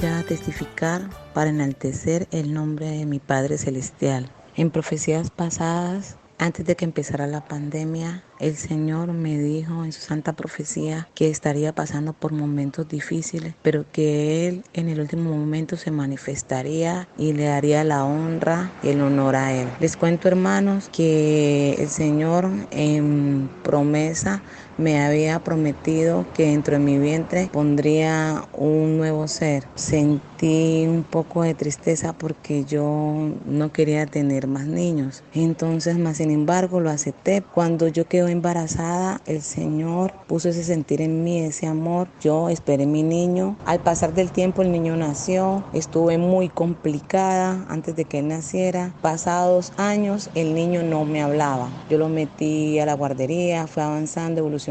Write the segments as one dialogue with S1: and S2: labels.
S1: ya a testificar para enaltecer el nombre de mi Padre Celestial. En profecías pasadas, antes de que empezara la pandemia, el Señor me dijo en su santa profecía que estaría pasando por momentos difíciles, pero que Él en el último momento se manifestaría y le daría la honra y el honor a Él. Les cuento, hermanos, que el Señor en promesa me había prometido que dentro de mi vientre pondría un nuevo ser. Sentí un poco de tristeza porque yo no quería tener más niños. Entonces, más sin embargo, lo acepté. Cuando yo quedé embarazada, el Señor puso ese sentir en mí, ese amor. Yo esperé mi niño. Al pasar del tiempo, el niño nació. Estuve muy complicada antes de que él naciera. Pasados años, el niño no me hablaba. Yo lo metí a la guardería, fue avanzando, evolucionando,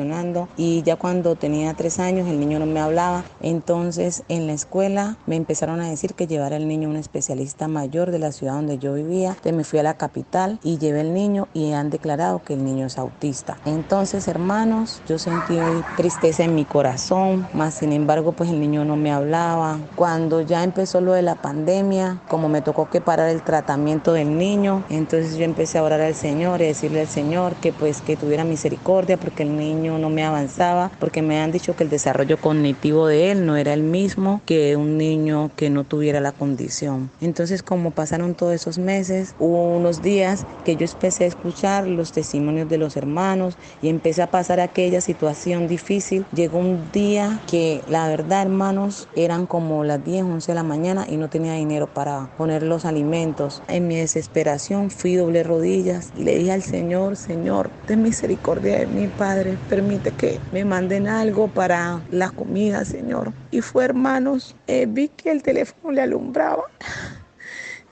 S1: y ya cuando tenía 3 años, el niño no me hablaba. Entonces, en la escuela me empezaron a decir que llevara el niño a un especialista mayor de la ciudad donde yo vivía. Entonces me fui a la capital y llevé el niño y han declarado que el niño es autista. Entonces, hermanos, yo sentí tristeza en mi corazón, más sin embargo, pues el niño no me hablaba. Cuando ya empezó lo de la pandemia, como me tocó que parar el tratamiento del niño, entonces yo empecé a orar al Señor y decirle al Señor que pues que tuviera misericordia porque el niño no me avanzaba, porque me han dicho que el desarrollo cognitivo de él no era el mismo que un niño que no tuviera la condición. Entonces, como pasaron todos esos meses, hubo unos días que yo empecé a escuchar los testimonios de los hermanos y empecé a pasar aquella situación difícil. Llegó un día que la verdad, hermanos, eran como las 10, 11 de la mañana y no tenía dinero para poner los alimentos. En mi desesperación fui, doblé rodillas y le dije al Señor: Señor, ten misericordia de mí, Padre, permite que me manden algo para la comida, Señor. Y fue, hermanos, vi que el teléfono le alumbraba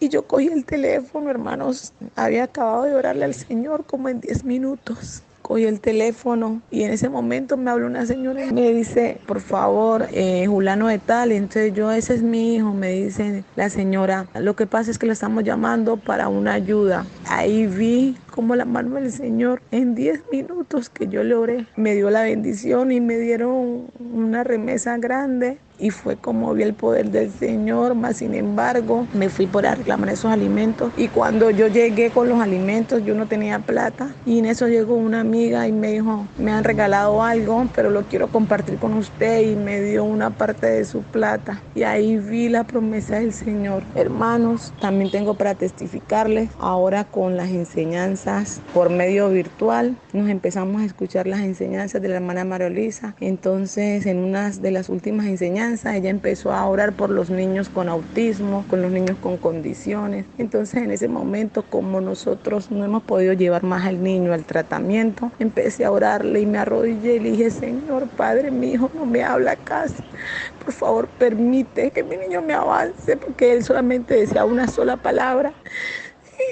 S1: y yo cogí el teléfono, hermanos. Había acabado de orarle al Señor como en 10 minutos. Cogí el teléfono y en ese momento me habló una señora y me dice: por favor, Julano de tal. Entonces yo: ese es mi hijo. Me dice la señora: lo que pasa es que lo estamos llamando para una ayuda. Ahí vi como la mano del Señor, en 10 minutos que yo le oré, me dio la bendición y me dieron una remesa grande. Y fue como vi el poder del Señor. Más sin embargo, me fui por a reclamar esos alimentos. Y cuando yo llegué con los alimentos, yo no tenía plata. Y en eso llegó una amiga y me dijo: me han regalado algo, pero lo quiero compartir con usted. Y me dio una parte de su plata. Y ahí vi la promesa del Señor. Hermanos, también tengo para testificarles. Ahora con las enseñanzas por medio virtual, nos empezamos a escuchar las enseñanzas de la hermana María Luisa. Entonces, en una de las últimas enseñanzas, ella empezó a orar por los niños con autismo, con los niños con condiciones. Entonces, en ese momento, como nosotros no hemos podido llevar más al niño al tratamiento, empecé a orarle y me arrodillé y le dije: Señor, Padre, mi hijo no me habla casi. Por favor, permite que mi niño me avance, porque él solamente decía una sola palabra.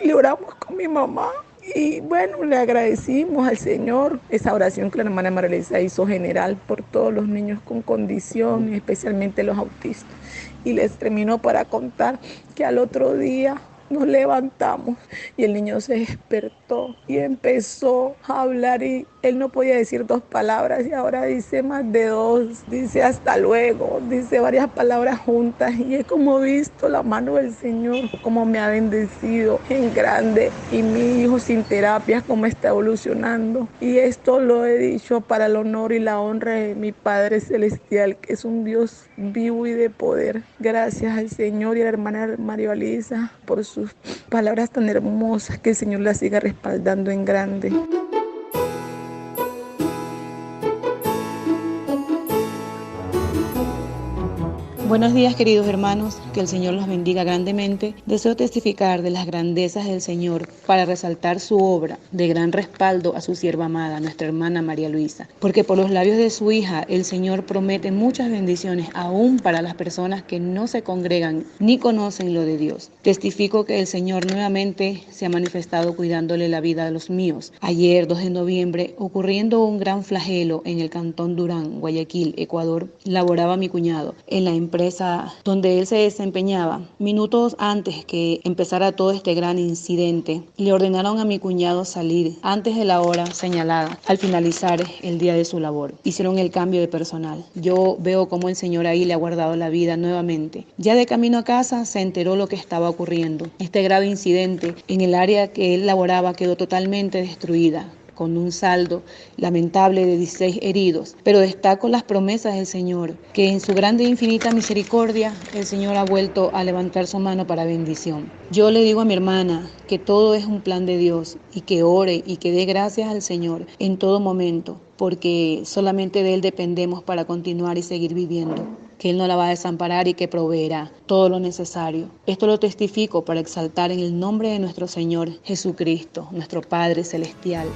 S1: Y le oramos con mi mamá. Y bueno, le agradecimos al Señor esa oración que la hermana María Luisa hizo general por todos los niños con condiciones, especialmente los autistas. Y les terminó para contar que al otro día nos levantamos y el niño se despertó y empezó a hablar, y él no podía decir 2 palabras y ahora dice más de 2, dice hasta luego, dice varias palabras juntas. Y he como visto la mano del Señor, como me ha bendecido en grande, y mi hijo sin terapias como está evolucionando. Y esto lo he dicho para el honor y la honra de mi Padre Celestial, que es un Dios vivo y de poder. Gracias al Señor y a la hermana María Luisa por sus palabras tan hermosas, que el Señor la siga respaldando en grande.
S2: Buenos días, queridos hermanos, que el Señor los bendiga grandemente. Deseo testificar de las grandezas del Señor para resaltar su obra de gran respaldo a su sierva amada, nuestra hermana María Luisa, porque por los labios de su hija el Señor promete muchas bendiciones aún para las personas que no se congregan ni conocen lo de Dios. Testifico que el Señor nuevamente se ha manifestado cuidándole la vida a los míos. Ayer, 2 de noviembre, ocurriendo un gran flagelo en el cantón Durán, Guayaquil, Ecuador, laboraba mi cuñado en la empresa empresa donde él se desempeñaba. Minutos antes que empezara todo este gran incidente, le ordenaron a mi cuñado salir antes de la hora señalada al finalizar el día de su labor. Hicieron el cambio de personal. Yo veo cómo el Señor ahí le ha guardado la vida nuevamente. Ya de camino a casa se enteró lo que estaba ocurriendo. Este grave incidente en el área que él laboraba quedó totalmente destruida, con un saldo lamentable de 16 heridos. Pero destaco las promesas del Señor, que en su grande e infinita misericordia el Señor ha vuelto a levantar su mano para bendición. Yo le digo a mi hermana que todo es un plan de Dios y que ore y que dé gracias al Señor en todo momento, porque solamente de Él dependemos para continuar y seguir viviendo, que Él no la va a desamparar y que proveerá todo lo necesario. Esto lo testifico para exaltar en el nombre de nuestro Señor Jesucristo, nuestro Padre Celestial.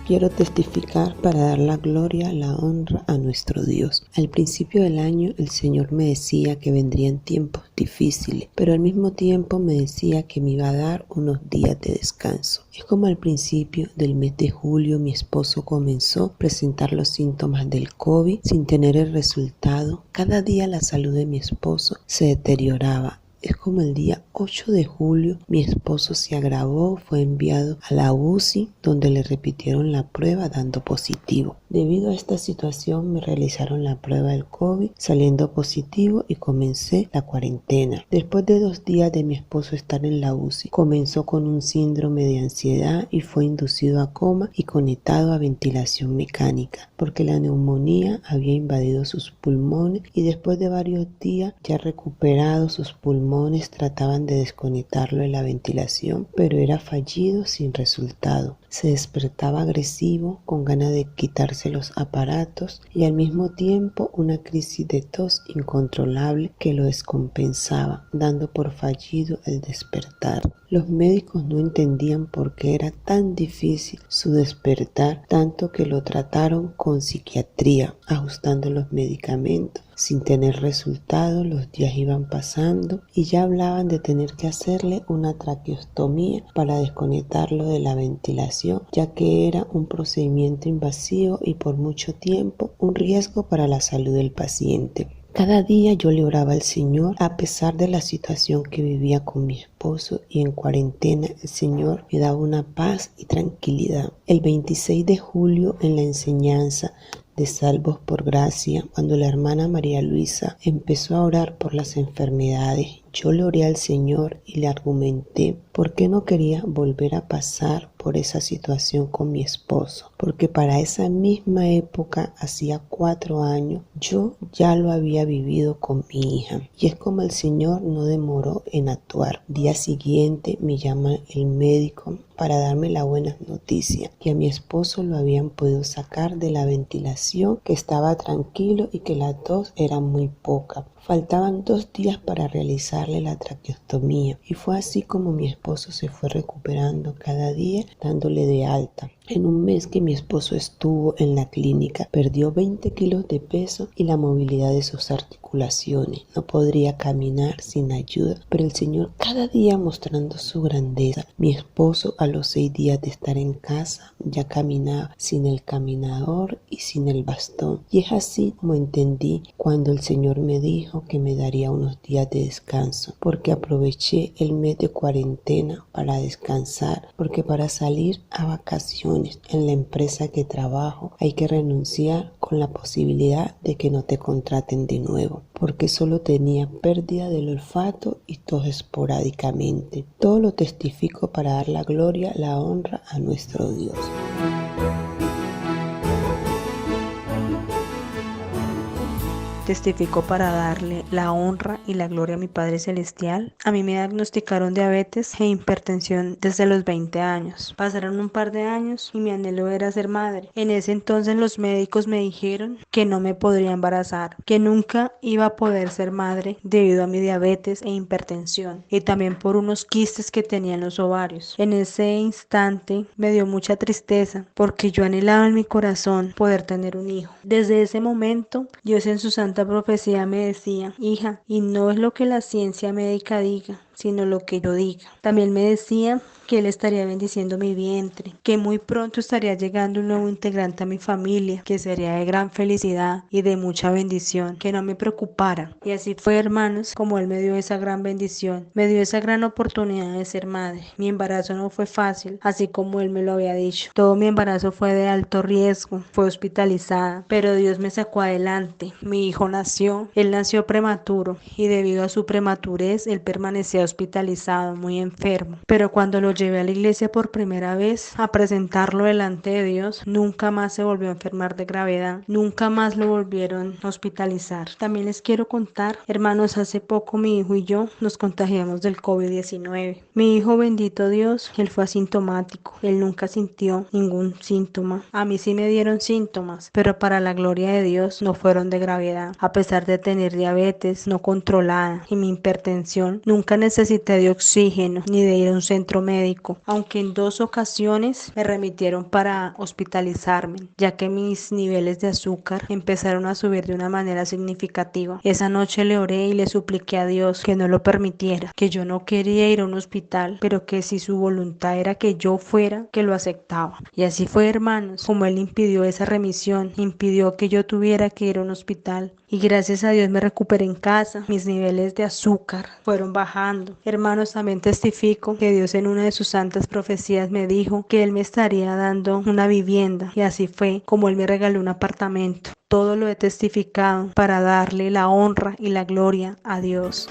S3: Quiero testificar para dar la gloria, la honra a nuestro Dios. Al principio del año el Señor me decía que vendrían tiempos difíciles, pero al mismo tiempo me decía que me iba a dar unos días de descanso. Es como al principio del mes de julio mi esposo comenzó a presentar los síntomas del COVID sin tener el resultado. Cada día la salud de mi esposo se deterioraba. Es como el día 8 de julio mi esposo se agravó, fue enviado a la UCI donde le repitieron la prueba dando positivo. Debido a esta situación me realizaron la prueba del COVID saliendo positivo y comencé la cuarentena. Después de 2 días de mi esposo estar en la UCI, comenzó con un síndrome de ansiedad y fue inducido a coma y conectado a ventilación mecánica porque la neumonía había invadido sus pulmones y después de varios días ya recuperados sus pulmones trataban de desconectarlo de la ventilación, pero era fallido sin resultado. Se despertaba agresivo, con ganas de quitarse los aparatos y al mismo tiempo una crisis de tos incontrolable que lo descompensaba, dando por fallido el despertar. Los médicos no entendían por qué era tan difícil su despertar, tanto que lo trataron con psiquiatría, ajustando los medicamentos. Sin tener resultado, los días iban pasando y ya hablaban de tener que hacerle una traqueostomía para desconectarlo de la ventilación, ya que era un procedimiento invasivo y por mucho tiempo un riesgo para la salud del paciente. Cada día yo le oraba al Señor a pesar de la situación que vivía con mi esposo y en cuarentena el Señor me daba una paz y tranquilidad. El 26 de julio en la enseñanza de Salvos por Gracia, cuando la hermana María Luisa empezó a orar por las enfermedades, yo le oré al Señor y le argumenté por qué no quería volver a pasar por esa situación con mi esposo, porque para esa misma época, hacía 4 años, yo ya lo había vivido con mi hija. Y es como el Señor no demoró en actuar. Día siguiente me llama el médico para darme la buena noticia, que a mi esposo lo habían podido sacar de la ventilación, que estaba tranquilo y que la tos era muy poca. Faltaban 2 días para realizarle la traqueostomía y fue así como mi esposo se fue recuperando cada día, dándole de alta. En un mes que mi esposo estuvo en la clínica, perdió 20 kilos de peso y la movilidad de sus articulaciones. No podría caminar sin ayuda, pero el Señor cada día mostrando su grandeza. Mi esposo a los 6 días de estar en casa ya caminaba sin el caminador y sin el bastón. Y es así como entendí cuando el Señor me dijo que me daría unos días de descanso, porque aproveché el mes de cuarentena para descansar, porque para salir a vacaciones en la empresa que trabajo hay que renunciar con la posibilidad de que no te contraten de nuevo, porque solo tenía pérdida del olfato y tos esporádicamente. Todo lo testifico para dar la gloria, la honra a nuestro Dios.
S4: Testifico para darle la honra y la gloria a mi Padre Celestial. A mí me diagnosticaron diabetes e hipertensión desde los 20 años. Pasaron un par de años y mi anhelo era ser madre. En ese entonces los médicos me dijeron que no me podría embarazar, que nunca iba a poder ser madre debido a mi diabetes e hipertensión y también por unos quistes que tenía en los ovarios. En ese instante me dio mucha tristeza porque yo anhelaba en mi corazón poder tener un hijo. Desde ese momento Dios en su santa profecía me decía: hija, y no es lo que la ciencia médica diga, sino lo que yo diga. También me decía que Él estaría bendiciendo mi vientre, que muy pronto estaría llegando un nuevo integrante a mi familia, que sería de gran felicidad y de mucha bendición, que no me preocupara. Y así fue, hermanos, como Él me dio esa gran bendición, me dio esa gran oportunidad de ser madre. Mi embarazo no fue fácil, así como Él me lo había dicho. Todo mi embarazo fue de alto riesgo, fue hospitalizada, pero Dios me sacó adelante. Mi hijo nació, Él nació prematuro y debido a su prematurez, Él permanecía hospitalizado, muy enfermo. Pero cuando lo llevé a la iglesia por primera vez a presentarlo delante de Dios, nunca más se volvió a enfermar de gravedad, nunca más lo volvieron a hospitalizar. También les quiero contar, hermanos, hace poco mi hijo y yo nos contagiamos del COVID-19. Mi hijo, bendito Dios, él fue asintomático, él nunca sintió ningún síntoma. A mí sí me dieron síntomas, pero para la gloria de Dios no fueron de gravedad. A pesar de tener diabetes no controlada y mi hipertensión, nunca necesité de oxígeno ni de ir a un centro médico, aunque en 2 ocasiones me remitieron para hospitalizarme, ya que mis niveles de azúcar empezaron a subir de una manera significativa. Esa noche le oré y le supliqué a Dios que no lo permitiera, que yo no quería ir a un hospital, pero que si su voluntad era que yo fuera, que lo aceptaba. Y así fue, hermanos, como Él impidió esa remisión, impidió que yo tuviera que ir a un hospital. Y gracias a Dios me recuperé en casa, mis niveles de azúcar fueron bajando. Hermanos, también testifico que Dios en una de sus santas profecías me dijo que Él me estaría dando una vivienda, y así fue como Él me regaló un apartamento. Todo lo he testificado para darle la honra y la gloria a Dios.